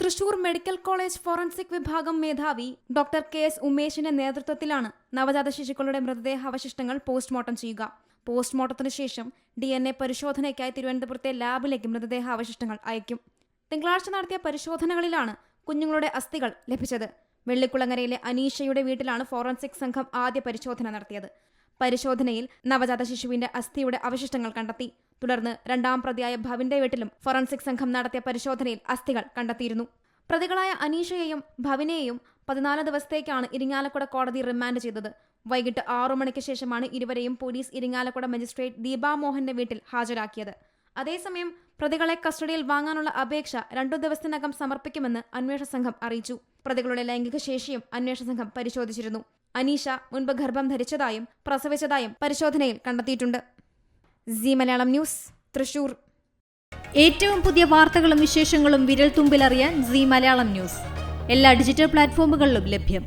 Thrissur medical college forensic വിഭാഗം മേധാവി doctor KS. ഉമേഷിന്റെ നേതൃത്വത്തിലാണ് നവജാത ശിശുക്കളുടെ മൃതദേഹാവശിഷ്ടങ്ങൾ പോസ്റ്റ്മോർട്ടം ചെയ്യുക. പോസ്റ്റ്മോർട്ടത്തിന് ശേഷം DNA പരിശോധനയ്ക്കായി തിരുവനന്തപുരത്തെ ലാബിലേക്ക് മൃതദേഹാവശിഷ്ടങ്ങൾ അയക്കും. തിങ്കളാഴ്ച നടത്തിയ പരിശോധനകളിലാണ് കുഞ്ഞുങ്ങളുടെ അസ്ഥികൾ ലഭിച്ചത്. വെള്ളിക്കുളങ്ങരയിലെ അനീഷയുടെ വീട്ടിലാണ് ഫോറൻസിക് സംഘം ആദ്യ പരിശോധന നടത്തിയത്. പരിശോധനയിൽ നവജാത ശിശുവിന്റെ അസ്ഥിയുടെ അവശിഷ്ടങ്ങൾ കണ്ടെത്തി. തുടർന്ന് രണ്ടാം പ്രതിയായ ഭവിന്റെ വീട്ടിലും ഫോറൻസിക് സംഘം നടത്തിയ പരിശോധനയിൽ അസ്ഥികൾ കണ്ടെത്തിയിരുന്നു. പ്രതികളായ അനീഷയെയും ഭവിനെയും 14 ദിവസത്തേക്കാണ് ഇരിങ്ങാലക്കുട കോടതി റിമാൻഡ് ചെയ്തത്. വൈകിട്ട് 6 മണിക്ക് ശേഷമാണ് ഇരുവരെയും പോലീസ് ഇരിങ്ങാലക്കുട മജിസ്ട്രേറ്റ് ദീപാ മോഹന്റെ വീട്ടിൽ ഹാജരാക്കിയത്. അതേസമയം പ്രതികളെ കസ്റ്റഡിയിൽ വാങ്ങാനുള്ള അപേക്ഷ 2 ദിവസത്തിനകം സമർപ്പിക്കുമെന്ന് അന്വേഷണ സംഘം അറിയിച്ചു. പ്രതികളുടെ ലൈംഗിക ശേഷിയും അന്വേഷണ സംഘം പരിശോധിച്ചിരുന്നു. അനീഷ മുൻപ് ഗർഭം ധരിച്ചതായും പ്രസവിച്ചതായും പരിശോധനയിൽ കണ്ടെത്തിയിട്ടുണ്ട്. C Malayalam news, Thrissur. ഏറ്റവും പുതിയ വാർത്തകളും വിശേഷങ്ങളും വിരൽ തുമ്പിലറിയാൻ സി മലയാളം ന്യൂസ് എല്ലാ ഡിജിറ്റൽ പ്ലാറ്റ്ഫോമുകളിലും ലഭ്യം.